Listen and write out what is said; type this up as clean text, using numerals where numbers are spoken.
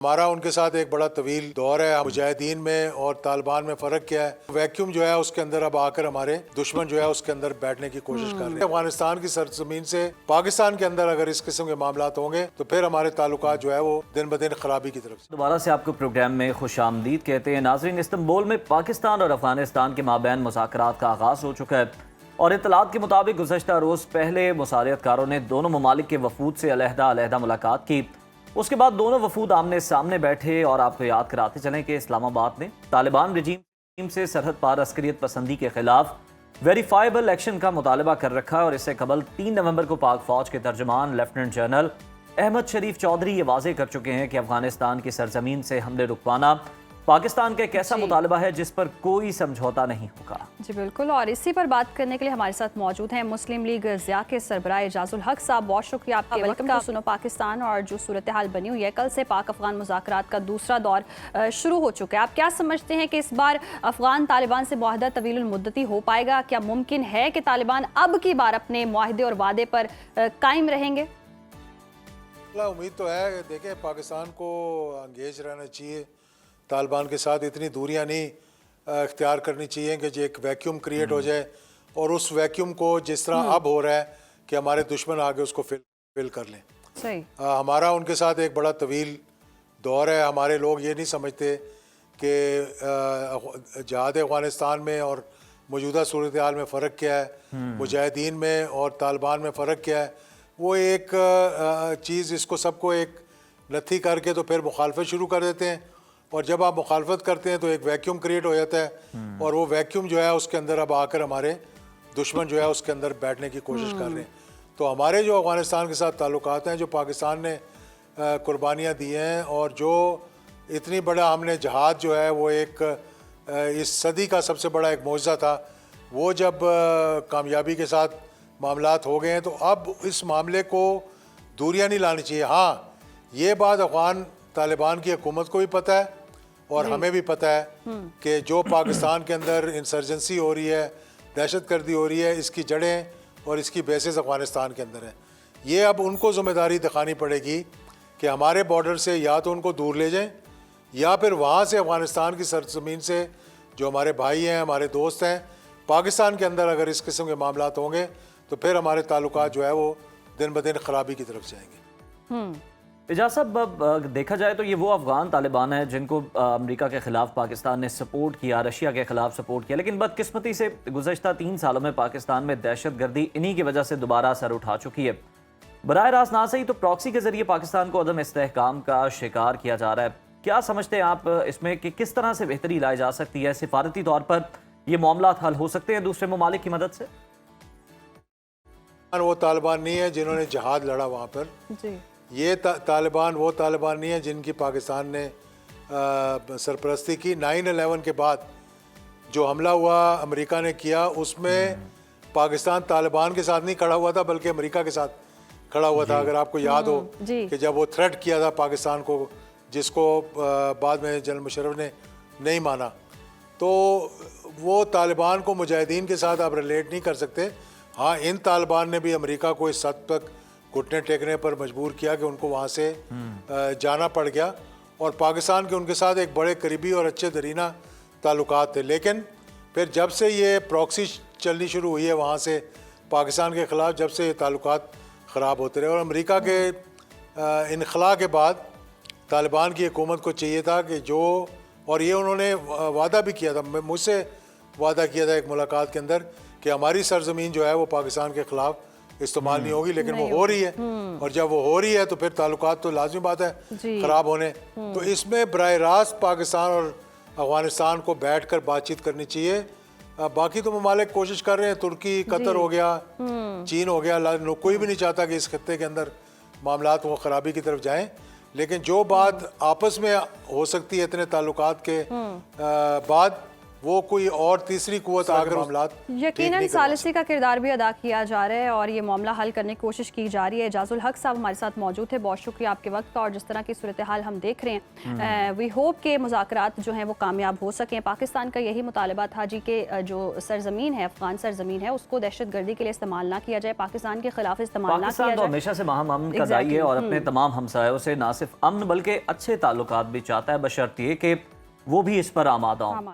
ہمارا ان کے ساتھ ایک بڑا طویل دور ہے مجاہدین میں اور طالبان میں فرق کیا ہے. ویکیوم جو ہے اس کے اندر اب آ کر ہمارے دشمن جو ہے اس کے اندر بیٹھنے کی کوشش کر رہے ہیں. افغانستان کی سرزمین سے پاکستان کے اندر اگر اس قسم کے معاملات ہوں گے تو پھر ہمارے تعلقات جو ہے وہ دن بدن خرابی کی طرف. دوبارہ سے آپ کو پروگرام میں خوش آمدید کہتے ہیں. ناظرین، استنبول میں پاکستان اور افغانستان کے مابین مذاکرات کا آغاز ہو چکا ہے اور اطلاعات کے مطابق گزشتہ روز پہلے مصالحت کاروں نے دونوں ممالک کے وفود سے علیحدہ ملاقات کی. اس کے بعد دونوں وفود آمنے سامنے بیٹھے اور آپ کو یاد کراتے چلیں کہ اسلام آباد نے طالبان رجیم سے سرحد پار عسکریت پسندی کے خلاف ویریفائبل ایکشن کا مطالبہ کر رکھا ہے اور اس سے قبل 3 نومبر کو پاک فوج کے ترجمان لیفٹیننٹ جنرل احمد شریف چودھری یہ واضح کر چکے ہیں کہ افغانستان کی سرزمین سے حملے رکوانا پاکستان کا ایک ایسا مطالبہ ہے جس پر کوئی سمجھوتا نہیں ہوگا. جی بالکل، اور اسی پر بات کرنے کے لیے ہمارے ساتھ موجود ہیں مسلم لیگ ضیاء کے سربراہ اعجاز الحق صاحب. بہت شکریہ آپ کے وقت کا. سنو پاکستان اور جو صورتحال بنی ہوئی ہے، کل سے پاک افغان مذاکرات کا دوسرا دور شروع ہو چکا ہے. آپ کیا سمجھتے ہیں کہ اس بار افغان طالبان سے معاہدہ طویل المدتی ہو پائے گا؟ کیا ممکن ہے کہ طالبان اب کی بار اپنے معاہدے اور وعدے پر قائم رہیں گے؟ امید تو ہے. دیکھیں، پاکستان کو انگیج رہنا چاہیے، طالبان کے ساتھ اتنی دوریاں نہیں اختیار کرنی چاہیے کہ جو ایک ویکیوم کریٹ ہو جائے اور اس ویکیوم کو جس طرح اب ہو رہا ہے کہ ہمارے دشمن آگے اس کو فل کر لیں. صحیح. ہمارا ان کے ساتھ ایک بڑا طویل دور ہے. ہمارے لوگ یہ نہیں سمجھتے کہ جہاد افغانستان میں اور موجودہ صورتحال میں فرق کیا ہے، مجاہدین میں اور طالبان میں فرق کیا ہے. وہ ایک چیز اس کو سب کو ایک نتھی کر کے تو پھر مخالفت شروع کر دیتے ہیں، اور جب آپ مخالفت کرتے ہیں تو ایک ویکیوم کریٹ ہو جاتا ہے اور وہ ویکیوم جو ہے اس کے اندر اب آ کر ہمارے دشمن جو ہے اس کے اندر بیٹھنے کی کوشش کر رہے ہیں. تو ہمارے جو افغانستان کے ساتھ تعلقات ہیں، جو پاکستان نے قربانیاں دی ہیں اور جو اتنی بڑا ہم نے جہاد جو ہے وہ ایک اس صدی کا سب سے بڑا ایک معجزہ تھا، وہ جب کامیابی کے ساتھ معاملات ہو گئے ہیں تو اب اس معاملے کو دوریاں نہیں لانی چاہیے. ہاں، یہ بات افغان طالبان کی حکومت کو بھی پتہ ہے اور ہمیں بھی پتہ ہے کہ جو پاکستان کے اندر انسرجنسی ہو رہی ہے، دہشت گردی ہو رہی ہے، اس کی جڑیں اور اس کی بیسز افغانستان کے اندر ہیں. یہ اب ان کو ذمہ داری دکھانی پڑے گی کہ ہمارے بارڈر سے یا تو ان کو دور لے جائیں یا پھر وہاں سے افغانستان کی سرزمین سے جو ہمارے بھائی ہیں، ہمارے دوست ہیں، پاکستان کے اندر اگر اس قسم کے معاملات ہوں گے تو پھر ہمارے تعلقات جو ہے وہ دن بدن خرابی کی طرف جائیں گے. اعجاز صاحب، اب دیکھا جائے تو یہ وہ افغان طالبان ہیں جن کو امریکہ کے خلاف پاکستان نے سپورٹ کیا، رشیا کے خلاف سپورٹ کیا، لیکن بدقسمتی سے گزشتہ 3 سالوں میں پاکستان میں دہشت گردی انہی کی وجہ سے دوبارہ سر اٹھا چکی ہے. براہ راست نہ صحیح تو پراکسی کے ذریعے پاکستان کو عدم استحکام کا شکار کیا جا رہا ہے. کیا سمجھتے ہیں آپ اس میں کہ کس طرح سے بہتری لائی جا سکتی ہے؟ سفارتی طور پر یہ معاملات حل ہو سکتے ہیں دوسرے ممالک کی مدد سے؟ وہ طالبان نہیں ہے جنہوں نے جہاد لڑا وہاں پر. جی. یہ طالبان وہ طالبان نہیں ہیں جن کی پاکستان نے سرپرستی کی. 9/11 کے بعد جو حملہ ہوا امریکہ نے کیا، اس میں پاکستان طالبان کے ساتھ نہیں کھڑا ہوا تھا بلکہ امریکہ کے ساتھ کھڑا ہوا تھا. اگر آپ کو یاد ہو کہ جب وہ تھریٹ کیا تھا پاکستان کو، جس کو بعد میں جنرل مشرف نے نہیں مانا، تو وہ طالبان کو مجاہدین کے ساتھ آپ ریلیٹ نہیں کر سکتے. ہاں، ان طالبان نے بھی امریکہ کو اس حد تک گھٹنے ٹیکنے پر مجبور کیا کہ ان کو وہاں سے جانا پڑ گیا، اور پاکستان کے ان کے ساتھ ایک بڑے قریبی اور اچھے درینہ تعلقات تھے. لیکن پھر جب سے یہ پراکسی چلنی شروع ہوئی ہے وہاں سے پاکستان کے خلاف، جب سے یہ تعلقات خراب ہوتے رہے، اور امریکہ کے انخلاء کے بعد طالبان کی حکومت کو چاہیے تھا کہ جو، اور یہ انہوں نے وعدہ بھی کیا تھا، مجھ سے وعدہ کیا تھا ایک ملاقات کے اندر کہ ہماری سرزمین جو ہے وہ پاکستان کے خلاف استعمال نہیں ہوگی، لیکن وہ ہو رہی ہے. اور جب وہ ہو رہی ہے تو پھر تعلقات تو لازمی بات ہے خراب ہونے. تو اس میں براہ راست پاکستان اور افغانستان کو بیٹھ کر بات چیت کرنی چاہیے. باقی تو ممالک کوشش کر رہے ہیں، ترکی، قطر ہو گیا، چین ہو گیا، کوئی بھی نہیں چاہتا کہ اس خطے کے اندر معاملات وہ خرابی کی طرف جائیں. لیکن جو بات آپس میں ہو سکتی ہے اتنے تعلقات کے بعد، وہ کوئی اور تیسری قوت آگر معاملات یقیناً ثالثی کا کردار بھی ادا کیا جا رہا ہے اور یہ معاملہ حل کرنے کی کوشش کی جا رہی ہے. اعجاز الحق صاحب ہمارے ساتھ موجود تھے, بہت شکریہ آپ کے وقت کا, اور جس طرح کی صورتحال ہم دیکھ رہے ہیں وی ہوپ کہ مذاکرات جو ہیں وہ کامیاب ہو سکیں. پاکستان کا یہی مطالبہ تھا جی کہ جو سرزمین ہے, افغان سرزمین ہے, اس کو دہشت گردی کے لیے استعمال نہ کیا جائے, پاکستان کے خلاف استعمال نہ کیا پاکستان تو جائے. ہمیشہ سے باہم امن کا داعی ہے اور اپنے تمام ہمسایوں سے نہ صرف امن بلکہ اچھے تعلقات بھی چاہتا ہے, بشرط یہ کہ وہ بھی اس پر آمادہ ہوں.